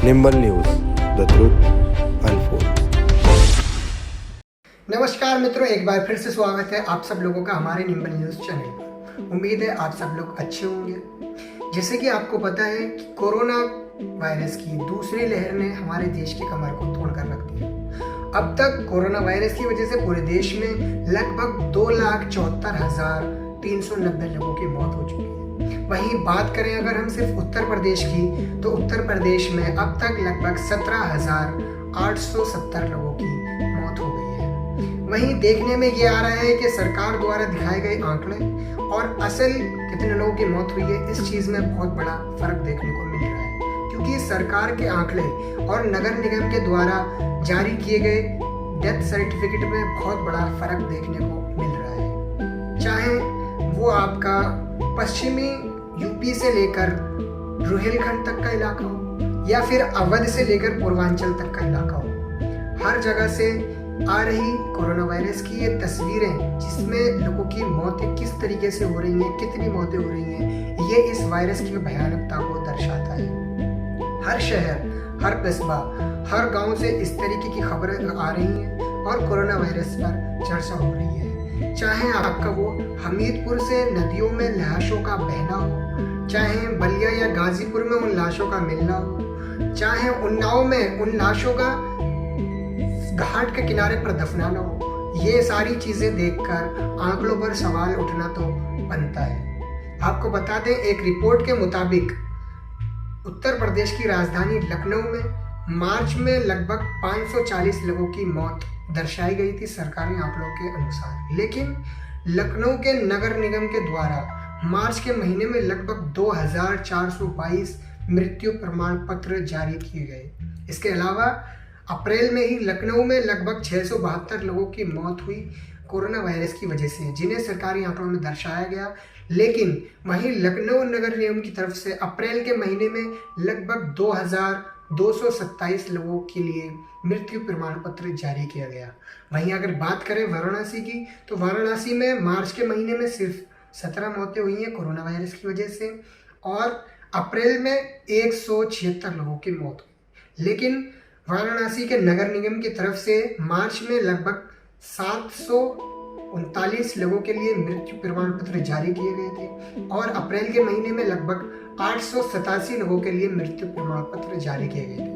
Nimble news, the truth unfold. नमस्कार मित्रों, एक बार फिर से स्वागत है आप सब लोगों का हमारे निम्बल न्यूज़ चैनल पर। उम्मीद है आप सब लोग अच्छे होंगे। जैसे कि आपको पता है कि कोरोना वायरस की दूसरी लहर ने हमारे देश की कमर को तोड़ कर रख दिया। अब तक कोरोना वायरस की वजह से पूरे देश में लगभग 2,74,390 लोगों की मौत हो चुकी है। वहीं बात करें अगर हम सिर्फ उत्तर प्रदेश की, तो उत्तर प्रदेश में अब तक लगभग 17,870 लोगों की मौत हो गई है। वहीं देखने में ये आ रहा है कि सरकार द्वारा दिखाए गए आंकड़े और असल कितने लोगों की मौत हुई है, इस चीज़ में बहुत बड़ा फर्क देखने को मिल रहा है, क्योंकि सरकार के आंकड़े और नगर निगम के द्वारा जारी किए गए डेथ सर्टिफिकेट में बहुत बड़ा फर्क देखने को मिल रहा है। चाहे वो आपका पश्चिमी यूपी से लेकर रुहेलखंड तक का इलाका हो या फिर अवध से लेकर पूर्वांचल तक का इलाका हो, हर जगह से आ रही कोरोना वायरस की ये तस्वीरें, जिसमें लोगों की मौतें किस तरीके से हो रही हैं, कितनी मौतें हो रही हैं, ये इस वायरस की भयानकता को दर्शाता है। हर शहर, हर कस्बा, हर गांव से इस तरीके की खबरें आ रही हैं और कोरोना वायरस पर चर्चा हो रही है। चाहे आपका वो हमीरपुर से नदियों में लाशों का बहना हो, चाहे बलिया या गाजीपुर में उन लाशों का मिलना हो, चाहे उन्नाव में उन लाशों का घाट के किनारे पर दफनाना हो, ये सारी चीजें देखकर आंकड़ों पर सवाल उठना तो बनता है। आपको बता दें, एक रिपोर्ट के मुताबिक उत्तर प्रदेश की राजधानी लखनऊ में मार्च में लगभग 540 लोगों की मौत दर्शाई गई थी सरकारी आंकड़ों के अनुसार। लेकिन लखनऊ के नगर निगम के द्वारा मार्च के महीने में लगभग 2,422 मृत्यु प्रमाण पत्र जारी किए गए। इसके अलावा अप्रैल में ही लखनऊ में लगभग 672 लोगों की मौत हुई कोरोना वायरस की वजह से, जिन्हें सरकारी आंकड़ों में दर्शाया गया। लेकिन वहीं लखनऊ नगर निगम की तरफ से अप्रैल के महीने में लगभग 2,227 लोगों के लिए मृत्यु प्रमाण पत्र जारी किया गया। वहीं अगर बात करें वाराणसी की, तो वाराणसी में मार्च के महीने में सिर्फ 17 मौतें हुई हैं कोरोना वायरस की वजह से और अप्रैल में 176 लोगों की मौत हुई। लेकिन वाराणसी के नगर निगम की तरफ से मार्च में लगभग 739 लोगों के लिए मृत्यु प्रमाण पत्र जारी किए गए थे और अप्रैल के महीने में लगभग 887 लोगों के लिए मृत्यु प्रमाण पत्र जारी किए गए थे।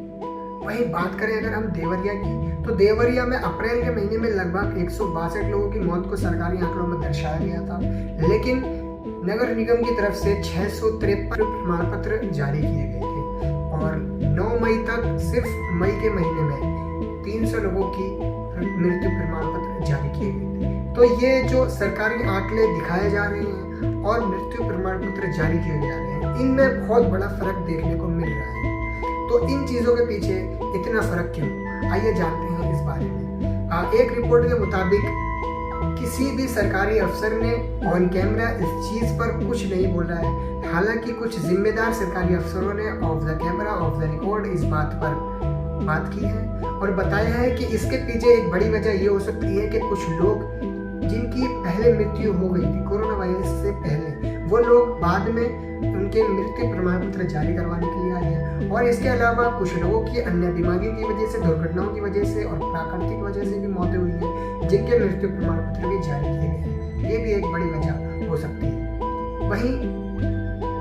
वहीं बात करें अगर हम देवरिया की, तो देवरिया में अप्रैल के महीने में लगभग 162 लोगों की मौत को सरकारी आंकड़ों में दर्शाया गया था। लेकिन नगर निगम की तरफ से 653 प्रमाण पत्र जारी किए गए थे और 9 मई तक सिर्फ मई के महीने में 300 लोगों की मृत्यु प्रमाण पत्र जारी किए गए थे। तो ये जो सरकारी आंकड़े दिखाए जा रहे हैं और मृत्यु प्रमाण पत्र जारी किए जा रहे हैं, इनमें बहुत बड़ा फर्क देखने को मिल रहा है। तो इन चीज़ों के पीछे इतना फर्क क्यों, आइए जानते हैं इस बारे में। एक रिपोर्ट के मुताबिक किसी भी सरकारी अफसर ने ऑन कैमरा इस चीज़ पर कुछ नहीं बोला है। हालांकि कुछ जिम्मेदार सरकारी अफसरों ने of the camera, of the record इस बात पर बात की है और बताया है कि इसके पीछे एक बड़ी वजह ये हो सकती है कि कुछ लोग जिनकी पहले मृत्यु हो गई थी कोरोना वायरस से पहले, वो लोग बाद में उनके मृत्यु प्रमाण पत्र जारी करवाने के लिए आए हैं और इसके अलावा कुछ लोगों की अन्य बीमारियों की वजह से, दुर्घटनाओं की वजह से और प्राकृतिक वजह से भी मौतें हुई हैं, जिनके मृत्यु प्रमाण पत्र भी जारी किए गए हैं। ये भी एक बड़ी वजह हो सकती है।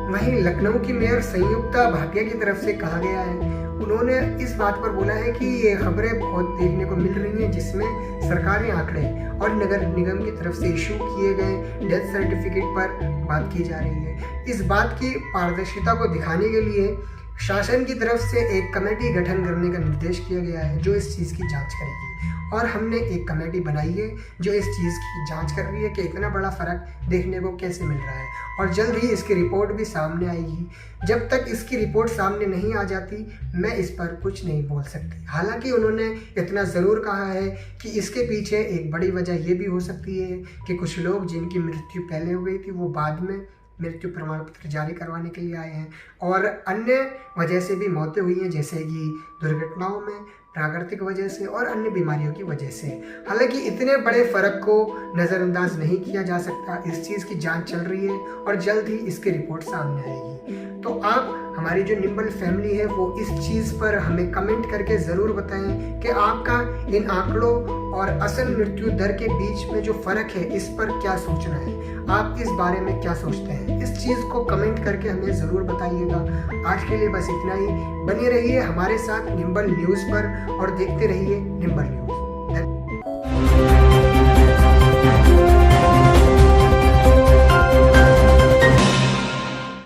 वहीं लखनऊ की मेयर संयुक्ता भाटिया की तरफ से कहा गया है, उन्होंने इस बात पर बोला है कि ये खबरें बहुत देखने को मिल रही हैं जिसमें सरकारी आंकड़े और नगर निगम की तरफ से इशू किए गए डेथ सर्टिफिकेट पर बात की जा रही है। इस बात की पारदर्शिता को दिखाने के लिए शासन की तरफ से एक कमेटी गठन करने का निर्देश किया गया है जो इस चीज़ की जांच करेगी और हमने एक कमेटी बनाई है जो इस चीज़ की जांच कर रही है कि इतना बड़ा फ़र्क देखने को कैसे मिल रहा है और जल्द ही इसकी रिपोर्ट भी सामने आएगी। जब तक इसकी रिपोर्ट सामने नहीं आ जाती, मैं इस पर कुछ नहीं बोल सकती। हालांकि उन्होंने इतना ज़रूर कहा है कि इसके पीछे एक बड़ी वजह ये भी हो सकती है कि कुछ लोग जिनकी मृत्यु पहले हो गई थी वो बाद में मृत्यु प्रमाण पत्र जारी करवाने के लिए आए हैं और अन्य वजह से भी मौतें हुई हैं, जैसे कि दुर्घटनाओं में, प्राकृतिक वजह से और अन्य बीमारियों की वजह से। हालांकि इतने बड़े फर्क को नज़रअंदाज नहीं किया जा सकता। इस चीज़ की जांच चल रही है और जल्द ही इसकी रिपोर्ट सामने आएगी। तो आप हमारी जो निम्बल फैमिली है वो इस चीज़ पर हमें कमेंट करके ज़रूर बताएं कि आपका इन आंकड़ों और असल मृत्यु दर के बीच में जो फ़र्क है इस पर क्या सोचना है, आप इस बारे में क्या सोचते हैं। इस चीज़ को कमेंट करके हमें ज़रूर बताइएगा। आज के लिए बस इतना ही। बने रहिए हमारे साथ निम्बल न्यूज़ पर और देखते रहिए निम्बल न्यूज़।